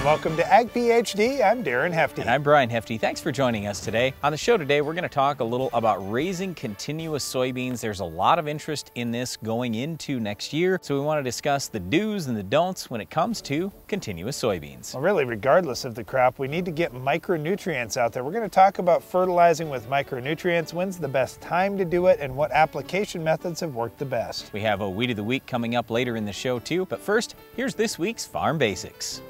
and welcome to Ag PhD. I'm Darren Hefty. And I'm Brian Hefty. Thanks for joining us today. On the show today, we're going to talk a little about raising continuous soybeans. There's a lot of interest in this going into next year, so we want to discuss the do's and the don'ts when it comes to continuous soybeans. Well, really, regardless of the crop, we need to get micronutrients out there. We're going to talk about fertilizing with micronutrients, when's the best time to do it, and what application methods have worked the best. We have a Weed of the Week coming up later in the show too, but first, here's this week's Farm Basics.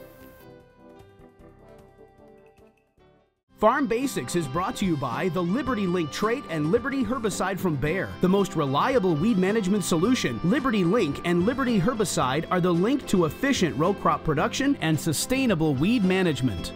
Farm Basics is brought to you by the Liberty Link trait and Liberty herbicide from Bayer. The most reliable weed management solution, Liberty Link and Liberty herbicide are the link to efficient row crop production and sustainable weed management.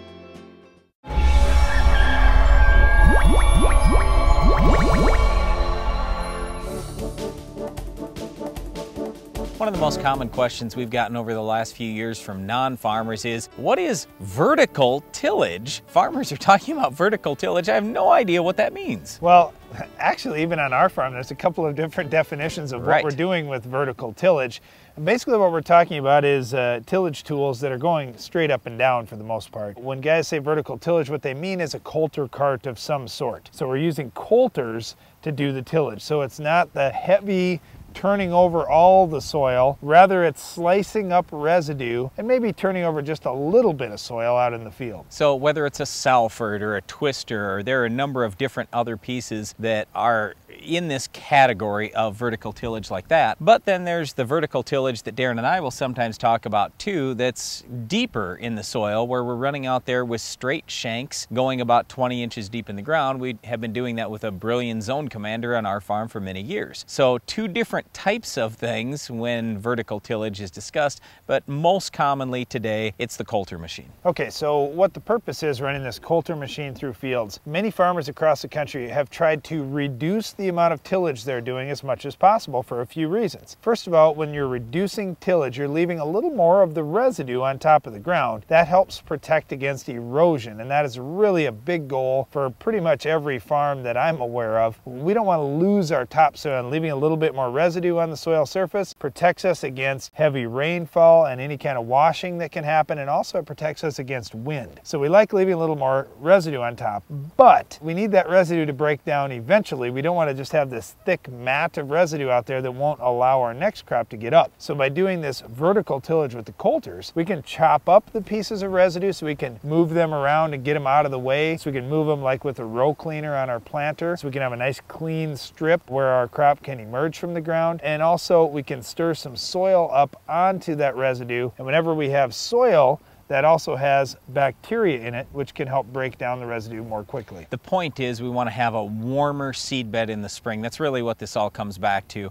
One of the most common questions we've gotten over the last few years from non-farmers is, what is vertical tillage? Farmers are talking about vertical tillage. I have no idea what that means. Well, actually, even on our farm, there's a couple of different definitions of what we're doing with vertical tillage. And basically what we're talking about is tillage tools that are going straight up and down for the most part. When guys say vertical tillage, what they mean is a coulter cart of some sort. So we're using coulters to do the tillage. So it's not the heavy turning over all the soil, rather it's slicing up residue and maybe turning over just a little bit of soil out in the field. So whether it's a Salford or a twister, or there are a number of different other pieces that are in this category of vertical tillage like that. But then there's the vertical tillage that Darren and I will sometimes talk about too, that's deeper in the soil, where we're running out there with straight shanks going about 20 inches deep in the ground. We have been doing that with a Brilliant Zone Commander on our farm for many years. So two different types of things when vertical tillage is discussed, but most commonly today it's the Coulter machine. Okay, so what the purpose is running this Coulter machine through fields, many farmers across the country have tried to reduce the amount of tillage they're doing as much as possible for a few reasons. First of all, when you're reducing tillage, you're leaving a little more of the residue on top of the ground. That helps protect against erosion, and that is really a big goal for pretty much every farm that I'm aware of. We don't want to lose our topsoil, and leaving a little bit more residue on the soil surface protects us against heavy rainfall and any kind of washing that can happen, and also it protects us against wind. So we like leaving a little more residue on top, but we need that residue to break down eventually. We don't want to just have this thick mat of residue out there that won't allow our next crop to get up. So by doing this vertical tillage with the coulters, we can chop up the pieces of residue so we can move them around and get them out of the way. So we can move them like with a row cleaner on our planter, so we can have a nice clean strip where our crop can emerge from the ground. And also we can stir some soil up onto that residue. And whenever we have soil, that also has bacteria in it, which can help break down the residue more quickly. The point is we want to have a warmer seed bed in the spring. That's really what this all comes back to.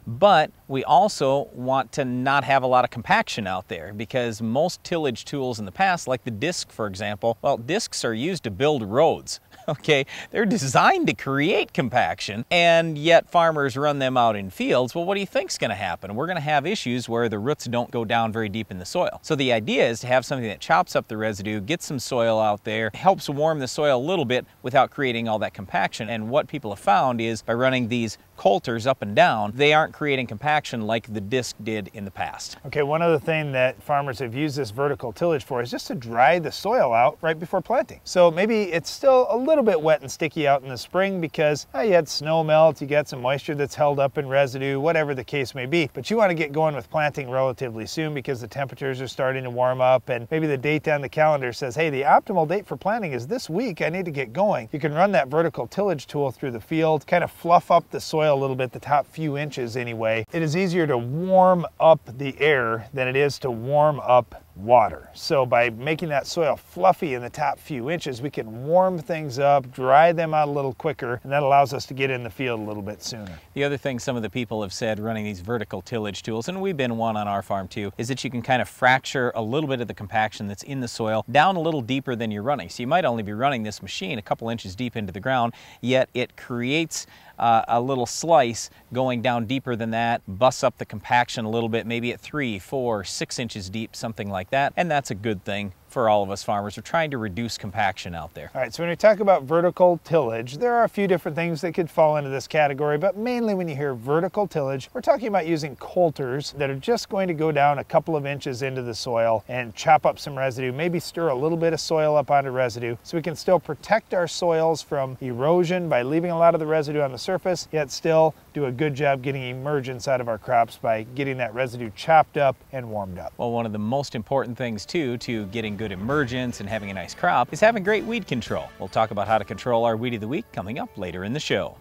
But we also want to not have a lot of compaction out there, because most tillage tools in the past, like the disc for example, well, discs are used to build roads. Okay, they're designed to create compaction, and yet farmers run them out in fields. Well, what do you think's going to happen? We're going to have issues where the roots don't go down very deep in the soil. So the idea is to have something that chops up the residue, gets some soil out there, helps warm the soil a little bit without creating all that compaction. And what people have found is by running these coulters up and down, they aren't creating compaction like the disc did in the past. Okay, one other thing that farmers have used this vertical tillage for is just to dry the soil out right before planting. So maybe it's still a little bit wet and sticky out in the spring because you had snow melt, you got some moisture that's held up in residue, whatever the case may be. But you want to get going with planting relatively soon because the temperatures are starting to warm up, and maybe the date on the calendar says, hey, the optimal date for planting is this week, I need to get going. You can run that vertical tillage tool through the field, kind of fluff up the soil a little bit, the top few inches anyway. It is easier to warm up the air than it is to warm up water. So by making that soil fluffy in the top few inches, we can warm things up, dry them out a little quicker, and that allows us to get in the field a little bit sooner. The other thing some of the people have said running these vertical tillage tools, and we've been one on our farm too, is that you can kind of fracture a little bit of the compaction that's in the soil down a little deeper than you're running. So you might only be running this machine a couple inches deep into the ground, yet it creates a little slice going down deeper than that, busts up the compaction a little bit, maybe at 3, 4, 6 inches deep, something like that, and that's a good thing for all of us farmers. We're trying to reduce compaction out there. All right, so when we talk about vertical tillage, there are a few different things that could fall into this category, but mainly when you hear vertical tillage, we're talking about using coulters that are just going to go down a couple of inches into the soil and chop up some residue, maybe stir a little bit of soil up onto residue, so we can still protect our soils from erosion by leaving a lot of the residue on the surface, yet still do a good job getting emergence out of our crops by getting that residue chopped up and warmed up. Well, one of the most important things too to getting good emergence and having a nice crop is having great weed control. We'll talk about how to control our weed of the week coming up later in the show.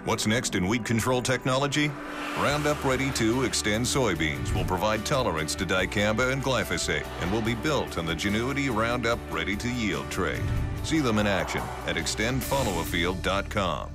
What's next in weed control technology? Roundup Ready 2 Extend soybeans will provide tolerance to dicamba and glyphosate and will be built on the Genuity Roundup Ready to Yield trait. See them in action at extendfollowafield.com.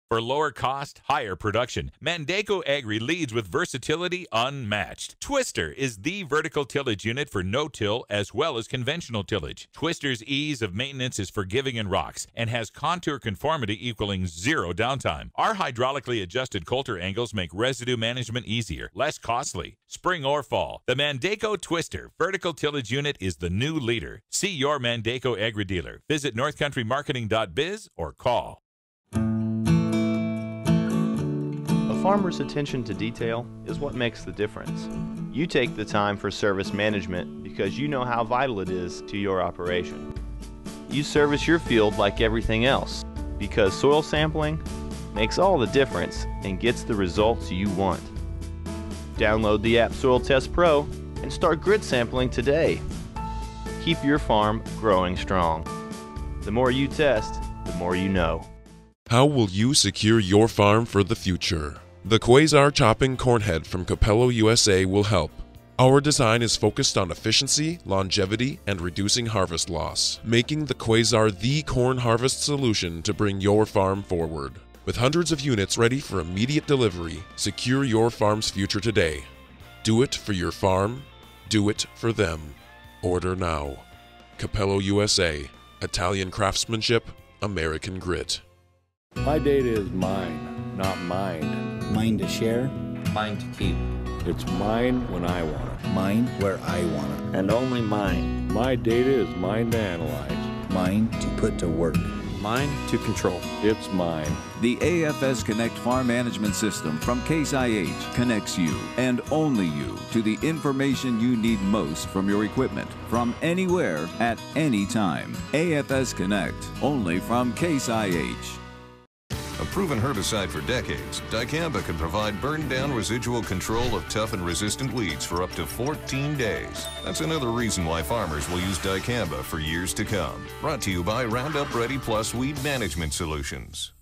For lower cost, higher production, Mandaco Agri leads with versatility unmatched. Twister is the vertical tillage unit for no-till as well as conventional tillage. Twister's ease of maintenance is forgiving and rocks and has contour conformity equaling zero downtime. Our hydraulically adjusted Coulter angles make residue management easier, less costly. Spring or fall, the Mandaco Twister vertical tillage unit is the new leader. See your Mandaco Agri dealer. Visit northcountrymarketing.biz or call. A farmer's attention to detail is what makes the difference. You take the time for service management because you know how vital it is to your operation. You service your field like everything else because soil sampling makes all the difference and gets the results you want. Download the app Soil Test Pro and start grid sampling today. Keep your farm growing strong. The more you test, the more you know. How will you secure your farm for the future? The Quasar Chopping Cornhead from Capello USA will help. Our design is focused on efficiency, longevity, and reducing harvest loss, making the Quasar the corn harvest solution to bring your farm forward. With hundreds of units ready for immediate delivery, secure your farm's future today. Do it for your farm. Do it for them. Order now. Capello USA. Italian craftsmanship, American grit. My data is mine, not mined. Mine to share. Mine to keep. It's mine when I want it. Mine where I want it. And only mine. My data is mine to analyze. Mine to put to work. Mine to control. It's mine. The AFS Connect Farm Management System from Case IH connects you, and only you, to the information you need most from your equipment, from anywhere, at any time. AFS Connect, only from Case IH. A proven herbicide for decades, dicamba can provide burn-down residual control of tough and resistant weeds for up to 14 days. That's another reason why farmers will use dicamba for years to come. Brought to you by Roundup Ready Plus Weed Management Solutions.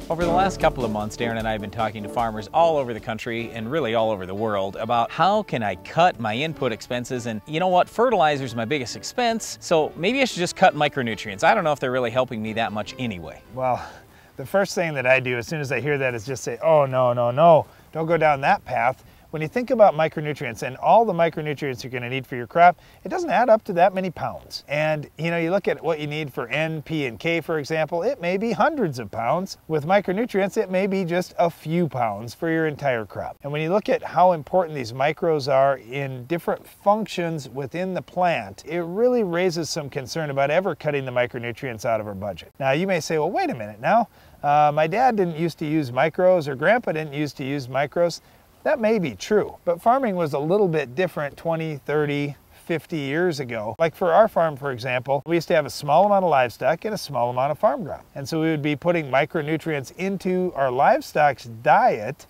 Over the last couple of months, Darren and I have been talking to farmers all over the country and really all over the world about how can I cut my input expenses, and you know what, fertilizer is my biggest expense, so maybe I should just cut micronutrients. I don't know if they're really helping me that much anyway. Well, the first thing that I do as soon as I hear that is just say, oh no, no, no, don't go down that path. When you think about micronutrients and all the micronutrients you're going to need for your crop, it doesn't add up to that many pounds. And you know, you look at what you need for N, P, and K, for example, it may be hundreds of pounds. With micronutrients, it may be just a few pounds for your entire crop. And when you look at how important these micros are in different functions within the plant, it really raises some concern about ever cutting the micronutrients out of our budget. Now, you may say, well, wait a minute now. My dad didn't used to use micros, or Grandpa didn't used to use micros. That may be true, but farming was a little bit different 20, 30, 50 years ago. Like for our farm, for example, we used to have a small amount of livestock and a small amount of farm ground. And so we would be putting micronutrients into our livestock's diet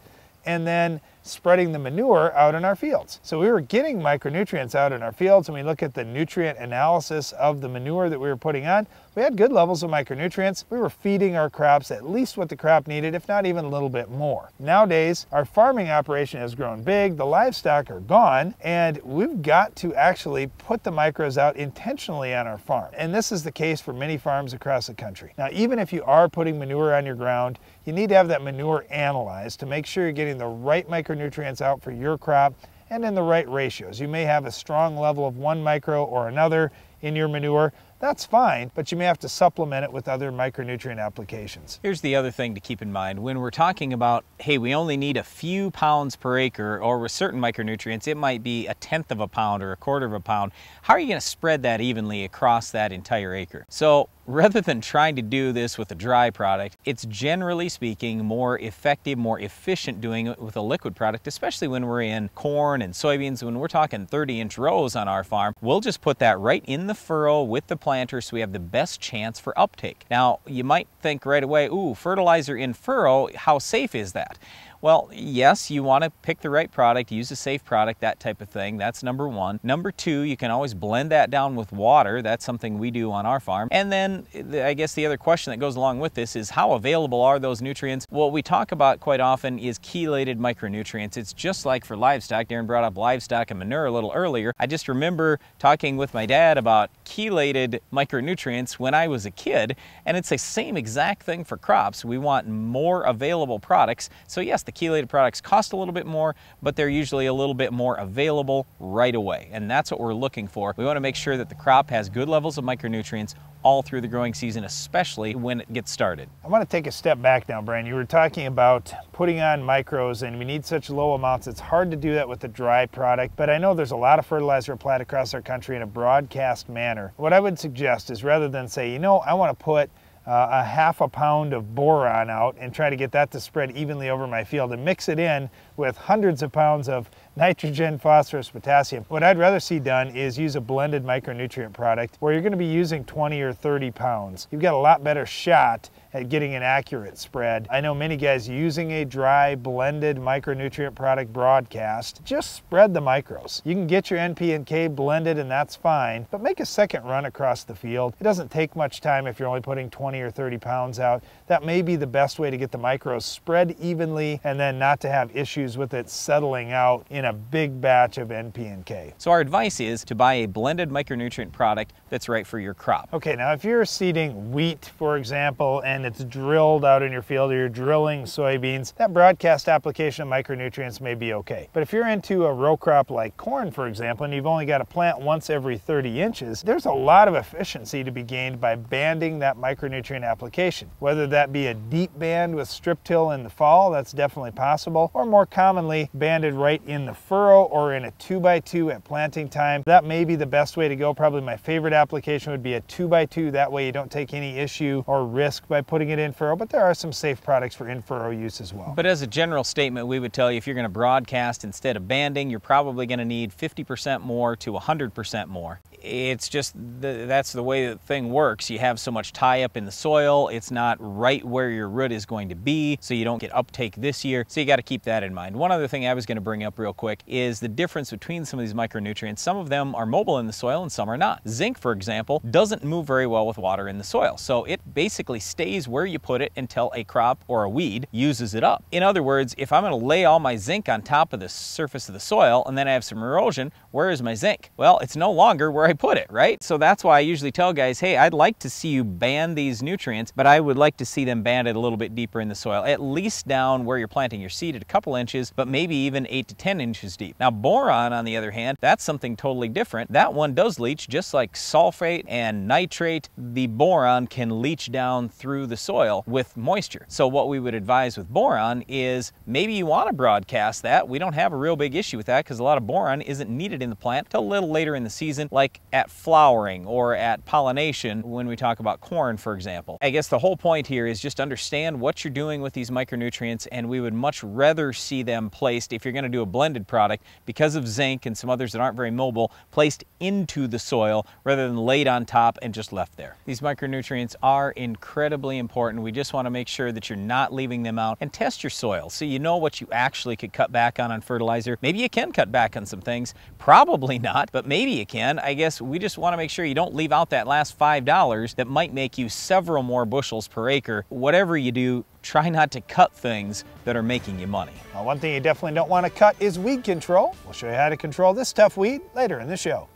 and then spreading the manure out in our fields. So we were getting micronutrients out in our fields, and we look at the nutrient analysis of the manure that we were putting on. We had good levels of micronutrients. We were feeding our crops at least what the crop needed, if not even a little bit more. Nowadays, our farming operation has grown big, the livestock are gone, and we've got to actually put the micros out intentionally on our farm. And this is the case for many farms across the country. Now, even if you are putting manure on your ground, you need to have that manure analyzed to make sure you're getting the right micronutrients out for your crop and in the right ratios. You may have a strong level of one micro or another in your manure, that's fine, but you may have to supplement it with other micronutrient applications. Here's the other thing to keep in mind. When we're talking about, hey, we only need a few pounds per acre, or with certain micronutrients, it might be 1/10 of a pound or 1/4 of a pound. How are you going to spread that evenly across that entire acre? So rather than trying to do this with a dry product, it's generally speaking more effective, more efficient doing it with a liquid product, especially when we're in corn and soybeans. When we're talking 30-inch rows on our farm, we'll just put that right in the furrow with the planter so we have the best chance for uptake. Now, you might think right away, ooh, fertilizer in furrow, how safe is that? Well, yes, you want to pick the right product, use a safe product, that type of thing. That's number one. Number two, you can always blend that down with water. That's something we do on our farm. And then I guess the other question that goes along with this is how available are those nutrients? What we talk about quite often is chelated micronutrients. It's just like for livestock. Darren brought up livestock and manure a little earlier. I just remember talking with my dad about chelated micronutrients when I was a kid, and it's the same exact thing for crops. We want more available products. So yes, the chelated products cost a little bit more, but they're usually a little bit more available right away. And that's what we're looking for. We want to make sure that the crop has good levels of micronutrients all through the growing season, especially when it gets started. I want to take a step back now, Brian. You were talking about putting on micros, and we need such low amounts. It's hard to do that with a dry product, but I know there's a lot of fertilizer applied across our country in a broadcast manner. What I would suggest is rather than say, you know, I want to put a 1/2 pound of boron out and try to get that to spread evenly over my field and mix it in with hundreds of pounds of nitrogen, phosphorus, potassium. What I'd rather see done is use a blended micronutrient product where you're going to be using 20 or 30 pounds. You've got a lot better shot at getting an accurate spread. I know many guys using a dry blended micronutrient product broadcast. Just spread the micros. You can get your NP and K blended and that's fine, but make a second run across the field. It doesn't take much time if you're only putting 20 or 30 pounds out. That may be the best way to get the micros spread evenly and then not to have issues with it settling out in a big batch of NP and K. So our advice is to buy a blended micronutrient product that's right for your crop. Okay, now if you're seeding wheat, for example, and it's drilled out in your field, or you're drilling soybeans, that broadcast application of micronutrients may be okay. But if you're into a row crop like corn, for example, and you've only got to plant once every 30 inches, there's a lot of efficiency to be gained by banding that micronutrient application. Whether that be a deep band with strip till in the fall, that's definitely possible, or more commonly banded right in the furrow or in a 2x2 at planting time. That may be the best way to go. Probably my favorite application would be a 2x2. That way you don't take any issue or risk by putting it in furrow, but there are some safe products for in furrow use as well. But as a general statement, we would tell you if you're going to broadcast instead of banding, you're probably going to need 50% more to 100% more. It's just that's the way the thing works. You have so much tie up in the soil, it's not right where your root is going to be, so you don't get uptake this year. So you got to keep that in mind. One other thing I was going to bring up real quick is the difference between some of these micronutrients. Some of them are mobile in the soil and some are not. Zinc, for example, doesn't move very well with water in the soil, so it basically stays where you put it until a crop or a weed uses it up. In other words, if I'm going to lay all my zinc on top of the surface of the soil and then I have some erosion, where is my zinc? Well, it's no longer where I put it, right? So that's why I usually tell guys, hey, I'd like to see you band these nutrients, but I would like to see them banded a little bit deeper in the soil, at least down where you're planting your seed at a couple inches, but maybe even 8 to 10 inches deep. Now, boron, on the other hand, that's something totally different. That one does leach, just like sulfate and nitrate. The boron can leach down through the soil with moisture. So what we would advise with boron is maybe you want to broadcast that. We don't have a real big issue with that because a lot of boron isn't needed in the plant till a little later in the season, like at flowering or at pollination when we talk about corn, for example. I guess the whole point here is just understand what you're doing with these micronutrients, and we would much rather see them placed, if you're going to do a blended product, because of zinc and some others that aren't very mobile, placed into the soil rather than laid on top and just left there. These micronutrients are incredibly important. We just want to make sure that you're not leaving them out, and test your soil so you know what you actually could cut back on fertilizer. Maybe you can cut back on some things, probably not, but maybe you can. I guess we just want to make sure you don't leave out that last $5 that might make you several more bushels per acre. Whatever you do, try not to cut things that are making you money. Well, one thing you definitely don't want to cut is weed control. We'll show you how to control this tough weed later in the show.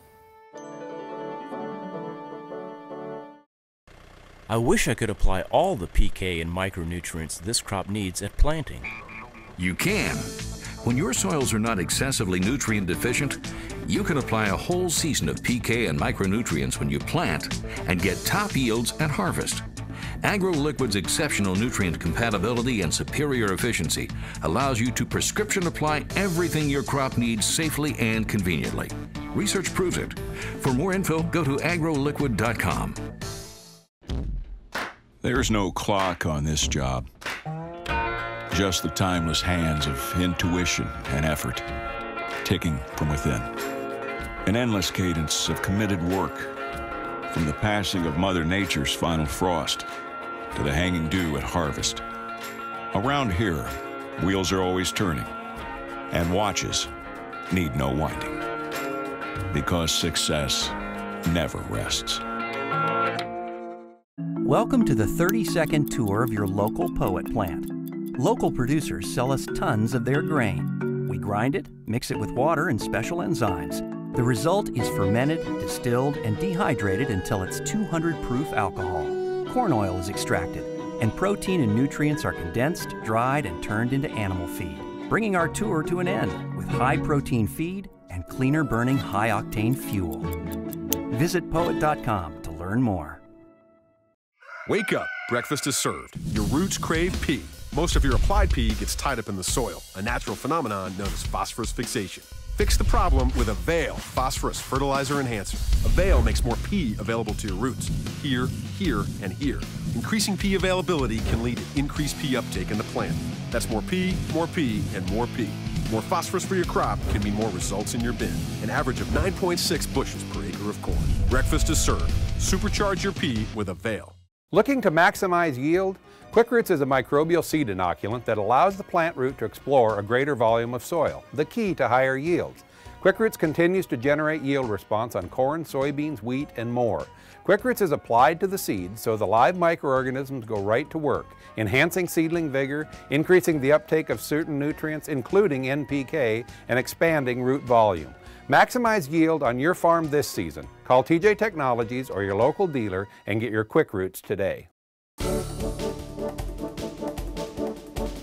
I wish I could apply all the PK and micronutrients this crop needs at planting. You can. When your soils are not excessively nutrient deficient, you can apply a whole season of PK and micronutrients when you plant and get top yields at harvest. AgroLiquid's exceptional nutrient compatibility and superior efficiency allows you to prescription apply everything your crop needs safely and conveniently. Research proves it. For more info, go to agroliquid.com. There's no clock on this job. Just the timeless hands of intuition and effort, ticking from within. An endless cadence of committed work, from the passing of Mother Nature's final frost to the hanging dew at harvest. Around here, wheels are always turning, and watches need no winding, because success never rests. Welcome to the 30-second tour of your local Poet plant. Local producers sell us tons of their grain. We grind it, mix it with water and special enzymes. The result is fermented, distilled, and dehydrated until it's 200 proof alcohol. Corn oil is extracted, and protein and nutrients are condensed, dried, and turned into animal feed, bringing our tour to an end with high-protein feed and cleaner-burning high-octane fuel. Visit poet.com to learn more. Wake up, breakfast is served. Your roots crave pea. Most of your applied pea gets tied up in the soil, a natural phenomenon known as phosphorus fixation. Fix the problem with Avail Phosphorus Fertilizer Enhancer. Avail makes more pea available to your roots, here, here, and here. Increasing pea availability can lead to increased pea uptake in the plant. That's more pea, and more pea. More phosphorus for your crop can mean more results in your bin. An average of 9.6 bushels per acre of corn. Breakfast is served. Supercharge your pea with Avail. Looking to maximize yield? QuickRoots is a microbial seed inoculant that allows the plant root to explore a greater volume of soil, the key to higher yields. QuickRoots continues to generate yield response on corn, soybeans, wheat, and more. QuickRoots is applied to the seeds so the live microorganisms go right to work, enhancing seedling vigor, increasing the uptake of certain nutrients, including NPK, and expanding root volume. Maximize yield on your farm this season. Call TJ Technologies or your local dealer and get your QuickRoots today.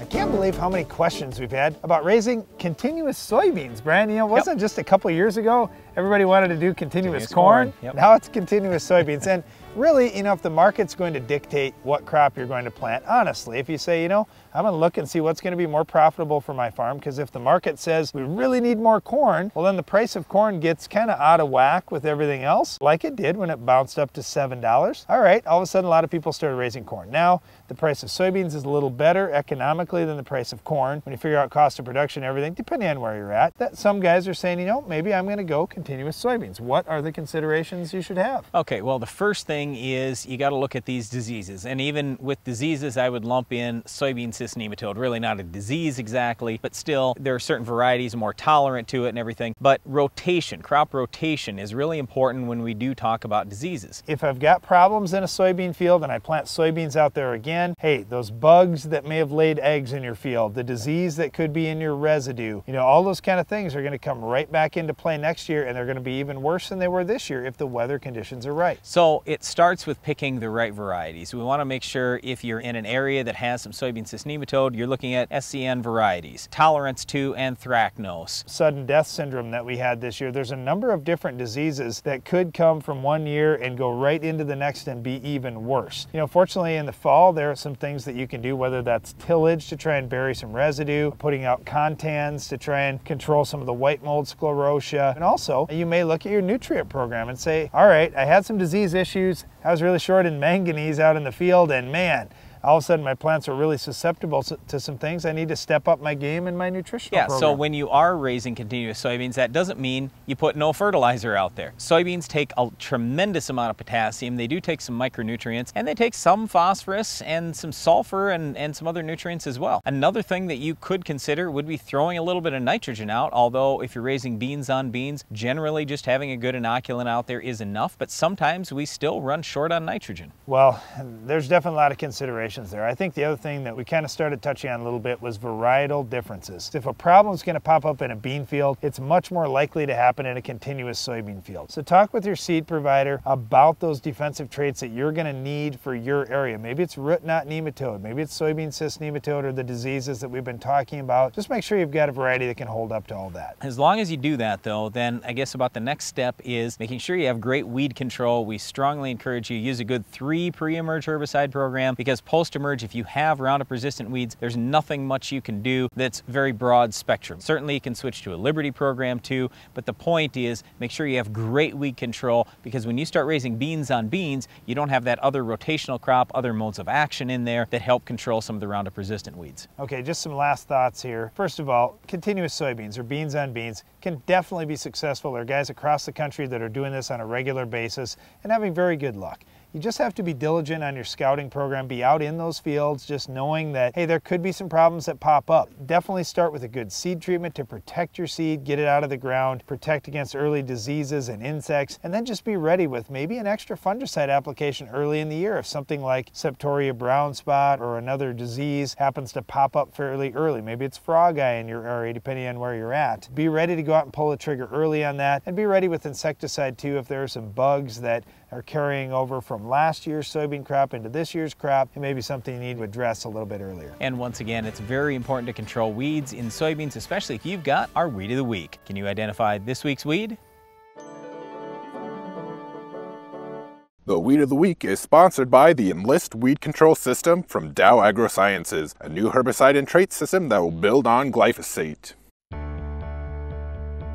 I can't believe how many questions we've had about raising continuous soybeans, Brian. You know, it wasn't just a couple years ago everybody wanted to do continuous corn. Yep. Now it's continuous soybeans. And really, you know, if the market's going to dictate what crop you're going to plant, honestly, if you say, you know, I'm going to look and see what's going to be more profitable for my farm, because if the market says we really need more corn, well, then the price of corn gets kind of out of whack with everything else, like it did when it bounced up to $7. All right, all of a sudden a lot of people started raising corn. Now the price of soybeans is a little better economically than the price of corn when you figure out cost of production, everything, depending on where you're at. That some guys are saying, you know, maybe I'm going to go continuous soybeans. What are the considerations you should have? Okay, well, the first thing is you got to look at these diseases, and even with diseases I would lump in soybean cyst nematode. Really not a disease exactly, but still there are certain varieties more tolerant to it and everything. But rotation, crop rotation, is really important when we do talk about diseases. If I've got problems in a soybean field and I plant soybeans out there again, hey, those bugs that may have laid eggs in your field, the disease that could be in your residue, you know, all those kind of things are going to come right back into play next year, and they're going to be even worse than they were this year if the weather conditions are right. So it starts with picking the right varieties. We want to make sure if you're in an area that has some soybean cyst nematode, you're looking at SCN varieties, tolerance to anthracnose. Sudden death syndrome that we had this year, there's a number of different diseases that could come from one year and go right into the next and be even worse. You know, fortunately in the fall there are some things that you can do, whether that's tillage to try and bury some residue, putting out contans to try and control some of the white mold sclerotia, and also you may look at your nutrient program and say, all right, I had some disease issues, I was really short in manganese out in the field, and man, all of a sudden my plants are really susceptible to some things. I need to step up my game in my nutritional program. So when you are raising continuous soybeans, that doesn't mean you put no fertilizer out there. Soybeans take a tremendous amount of potassium. They do take some micronutrients, and they take some phosphorus and some sulfur and some other nutrients as well. Another thing that you could consider would be throwing a little bit of nitrogen out, although if you're raising beans on beans, generally just having a good inoculant out there is enough, but sometimes we still run short on nitrogen. Well, there's definitely a lot of consideration situations there. I think the other thing that we kind of started touching on a little bit was varietal differences. If a problem is going to pop up in a bean field, it's much more likely to happen in a continuous soybean field. So talk with your seed provider about those defensive traits that you're going to need for your area. Maybe it's root knot nematode, maybe it's soybean cyst nematode, or the diseases that we've been talking about. Just make sure you've got a variety that can hold up to all that. As long as you do that though, then I guess about the next step is making sure you have great weed control. We strongly encourage you to use a good 3 pre-emerge herbicide program, because post-emerge, if you have Roundup resistant weeds, there's nothing much you can do that's very broad spectrum. Certainly you can switch to a Liberty program too, but the point is make sure you have great weed control, because when you start raising beans on beans, you don't have that other rotational crop, other modes of action in there that help control some of the Roundup resistant weeds. Okay, just some last thoughts here. First of all, continuous soybeans or beans on beans can definitely be successful. There are guys across the country that are doing this on a regular basis and having very good luck. You just have to be diligent on your scouting program, be out in those fields, just knowing that, hey, there could be some problems that pop up. Definitely start with a good seed treatment to protect your seed, get it out of the ground, protect against early diseases and insects, and then just be ready with maybe an extra fungicide application early in the year if something like Septoria brown spot or another disease happens to pop up fairly early. Maybe it's frog eye in your area, depending on where you're at. Be ready to go out and pull the trigger early on that, and be ready with insecticide too if there are some bugs that are carrying over from last year's soybean crop into this year's crop. It may be something you need to address a little bit earlier. And once again, it's very important to control weeds in soybeans, especially if you've got our Weed of the Week. Can you identify this week's weed? The Weed of the Week is sponsored by the Enlist Weed Control System from Dow AgroSciences, a new herbicide and trait system that will build on glyphosate.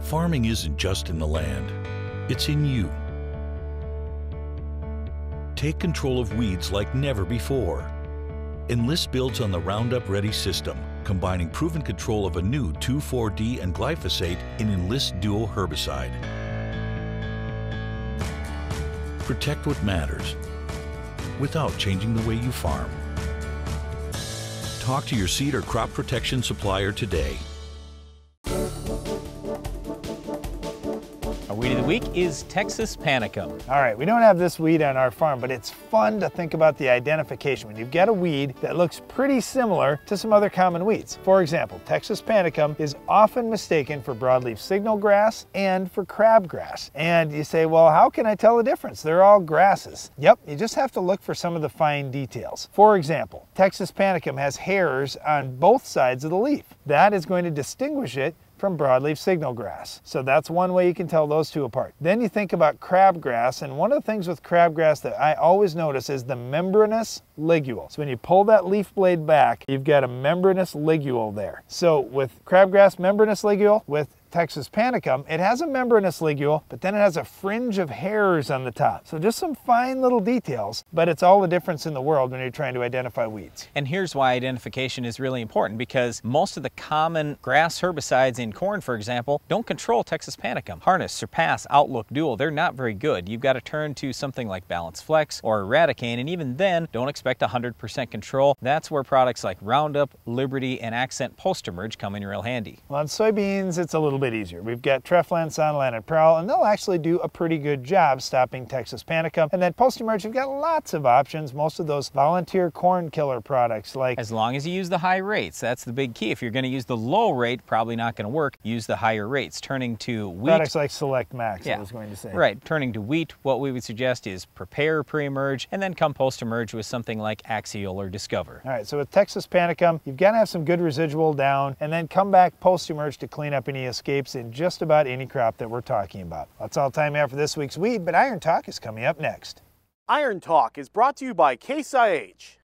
Farming isn't just in the land, it's in you. Take control of weeds like never before. Enlist builds on the Roundup Ready system, combining proven control of a new 2,4-D and glyphosate in Enlist Duo herbicide. Protect what matters without changing the way you farm. Talk to your seed or crop protection supplier today. Our Weed of the Week is Texas Panicum. All right, we don't have this weed on our farm, but it's fun to think about the identification when you've got a weed that looks pretty similar to some other common weeds. For example, Texas Panicum is often mistaken for broadleaf signal grass and for crabgrass. And you say, well, how can I tell the difference? They're all grasses. Yep, you just have to look for some of the fine details. For example, Texas Panicum has hairs on both sides of the leaf. That is going to distinguish it from broadleaf signal grass. So that's one way you can tell those two apart. Then you think about crabgrass, and one of the things with crabgrass that I always notice is the membranous ligule. So when you pull that leaf blade back, you've got a membranous ligule there. So with crabgrass membranous ligule, with Texas Panicum, it has a membranous ligule, but then it has a fringe of hairs on the top. So just some fine little details, but it's all the difference in the world when you're trying to identify weeds. And here's why identification is really important, because most of the common grass herbicides in corn, for example, don't control Texas Panicum. Harness, Surpass, Outlook, Dual, they're not very good. You've got to turn to something like Balance Flex or Eradicane, and even then, don't expect 100% control. That's where products like Roundup, Liberty, and Accent post-emerge come in real handy. Well, on soybeans, it's a little bit easier. We've got Treflan, Sonalan, and Prowl, and they'll actually do a pretty good job stopping Texas Panicum. And then post-emerge, you've got lots of options. Most of those volunteer corn killer products, like... As long as you use the high rates, that's the big key. If you're going to use the low rate, probably not going to work. Use the higher rates. Turning to wheat... Products like Select Max, I was going to say. Right. Turning to wheat, what we would suggest is prepare pre-emerge, and then come post-emerge with something like Axial or Discover. All right, so with Texas Panicum, you've got to have some good residual down, and then come back post-emerge to clean up any escapes in just about any crop that we're talking about. That's all time we have for this week's weed, but Iron Talk is coming up next. Iron Talk is brought to you by Case IH.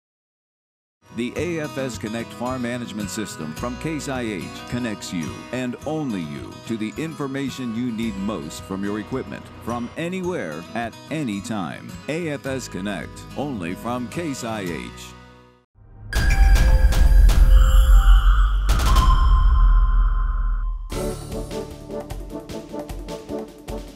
The AFS Connect Farm Management System from Case IH connects you, and only you, to the information you need most from your equipment, from anywhere, at any time. AFS Connect, only from Case IH.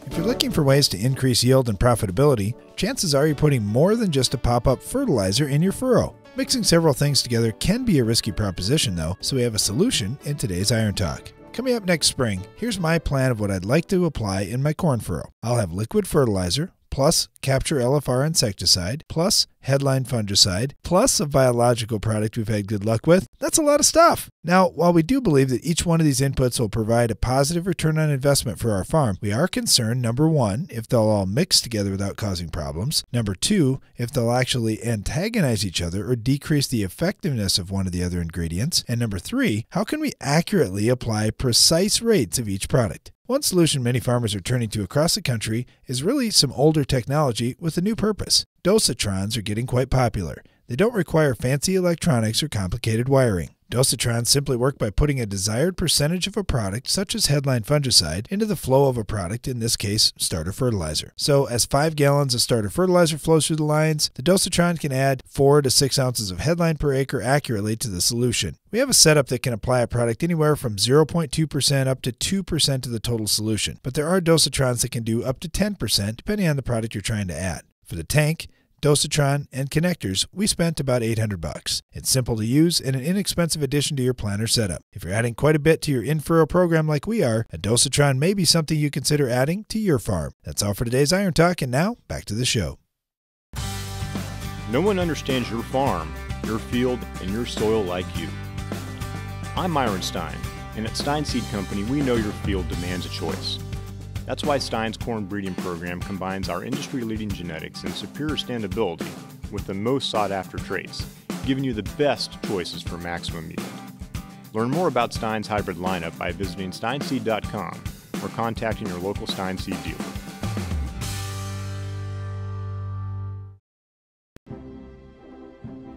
If you're looking for ways to increase yield and profitability, chances are you're putting more than just a pop-up fertilizer in your furrow. Mixing several things together can be a risky proposition though, so we have a solution in today's Iron Talk. Coming up next spring, here's my plan of what I'd like to apply in my corn furrow. I'll have liquid fertilizer, plus Capture LFR insecticide, plus Headline fungicide, plus a biological product we've had good luck with. That's a lot of stuff. Now, while we do believe that each one of these inputs will provide a positive return on investment for our farm, we are concerned, number one, if they'll all mix together without causing problems. Number two, if they'll actually antagonize each other or decrease the effectiveness of one of the other ingredients. And number three, how can we accurately apply precise rates of each product? One solution many farmers are turning to across the country is really some older technology with a new purpose. Dosatrons are getting quite popular. They don't require fancy electronics or complicated wiring. Dosatrons simply work by putting a desired percentage of a product, such as headline fungicide, into the flow of a product, in this case, starter fertilizer. So as 5 gallons of starter fertilizer flows through the lines, the Dosatron can add 4 to 6 ounces of headline per acre accurately to the solution. We have a setup that can apply a product anywhere from 0.2% up to 2% of the total solution, but there are Dosatrons that can do up to 10% depending on the product you're trying to add. For the tank, Dosatron, and connectors, we spent about $800. It's simple to use and an inexpensive addition to your planter setup. If you're adding quite a bit to your in-furrow program like we are, a Dosatron may be something you consider adding to your farm. That's all for today's Iron Talk, and now, back to the show. No one understands your farm, your field, and your soil like you. I'm Myron Stein, and at Stein Seed Company, we know your field demands a choice. That's why Stein's corn breeding program combines our industry-leading genetics and superior standability with the most sought-after traits, giving you the best choices for maximum yield. Learn more about Stein's hybrid lineup by visiting steinseed.com or contacting your local Stein Seed dealer.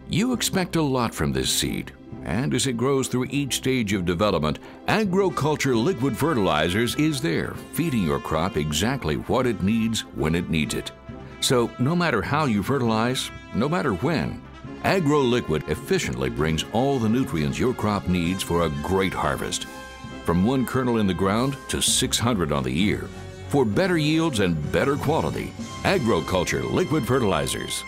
You expect a lot from this seed, and as it grows through each stage of development, Agriculture Liquid Fertilizers is there, feeding your crop exactly what it needs when it needs it. So no matter how you fertilize, no matter when, AgroLiquid efficiently brings all the nutrients your crop needs for a great harvest. From 1 kernel in the ground to 600 on the ear. For better yields and better quality, Agriculture Liquid Fertilizers.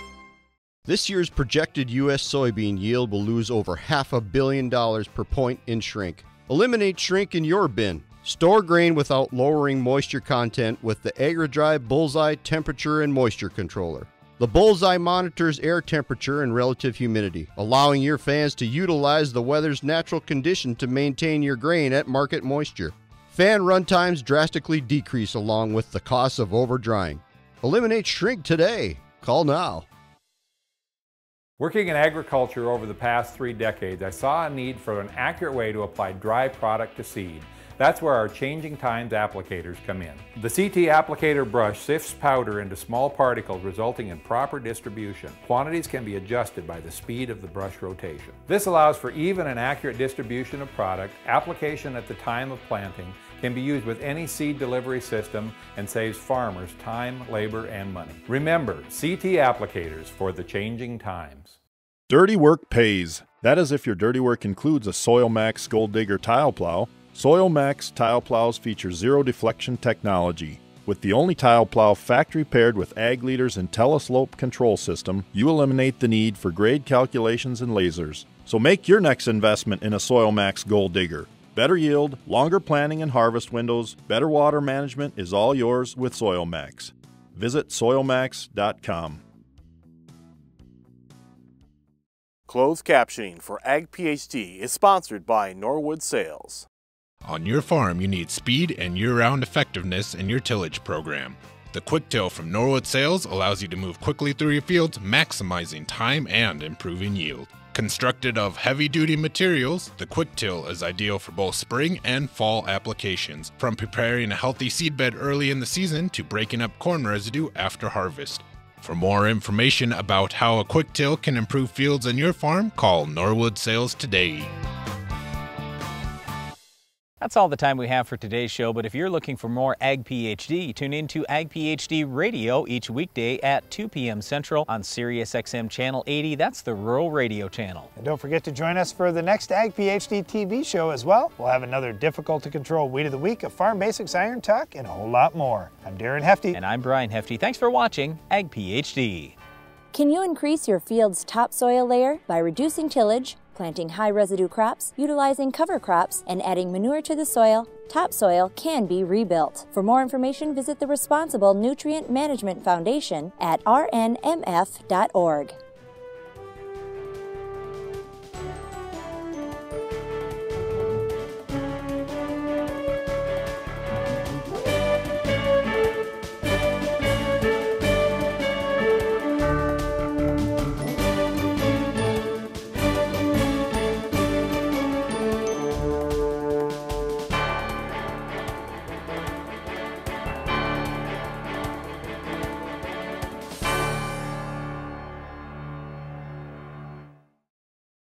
This year's projected U.S. soybean yield will lose over $500 million per point in shrink. Eliminate shrink in your bin. Store grain without lowering moisture content with the AgriDry Bullseye Temperature and Moisture Controller. The Bullseye monitors air temperature and relative humidity, allowing your fans to utilize the weather's natural condition to maintain your grain at market moisture. Fan runtimes drastically decrease along with the cost of over-drying. Eliminate shrink today. Call now. Working in agriculture over the past 3 decades, I saw a need for an accurate way to apply dry product to seed. That's where our Changing Times applicators come in. The CT applicator brush sifts powder into small particles, resulting in proper distribution. Quantities can be adjusted by the speed of the brush rotation. This allows for even and accurate distribution of product. Application at the time of planting can be used with any seed delivery system and saves farmers time, labor, and money. Remember, CT applicators for the changing times. Dirty work pays. That is if your dirty work includes a SoilMax Gold Digger tile plow. SoilMax tile plows feature zero deflection technology. With the only tile plow factory paired with AgLeader's IntelliSlope control system, you eliminate the need for grade calculations and lasers. So make your next investment in a SoilMax Gold Digger. Better yield, longer planting and harvest windows, better water management is all yours with SoilMax. Visit soilmax.com. Closed captioning for Ag PhD is sponsored by Norwood Sales. On your farm, you need speed and year-round effectiveness in your tillage program. The Quick Till from Norwood Sales allows you to move quickly through your fields, maximizing time and improving yield. Constructed of heavy-duty materials, the Quick Till is ideal for both spring and fall applications, from preparing a healthy seedbed early in the season to breaking up corn residue after harvest. For more information about how a Quick Till can improve fields on your farm, call Norwood Sales today. That's all the time we have for today's show, but if you're looking for more Ag PhD, tune in to Ag PhD Radio each weekday at 2 p.m. Central on Sirius XM Channel 80. That's the Rural Radio channel. And don't forget to join us for the next Ag PhD TV show as well. We'll have another difficult-to-control Weed of the Week, a Farm Basics Iron Talk, and a whole lot more. I'm Darren Hefty. And I'm Brian Hefty. Thanks for watching Ag PhD. Can you increase your field's topsoil layer by reducing tillage, Planting high residue crops, utilizing cover crops, and adding manure to the soil, topsoil can be rebuilt. For more information, visit the Responsible Nutrient Management Foundation at rnmf.org.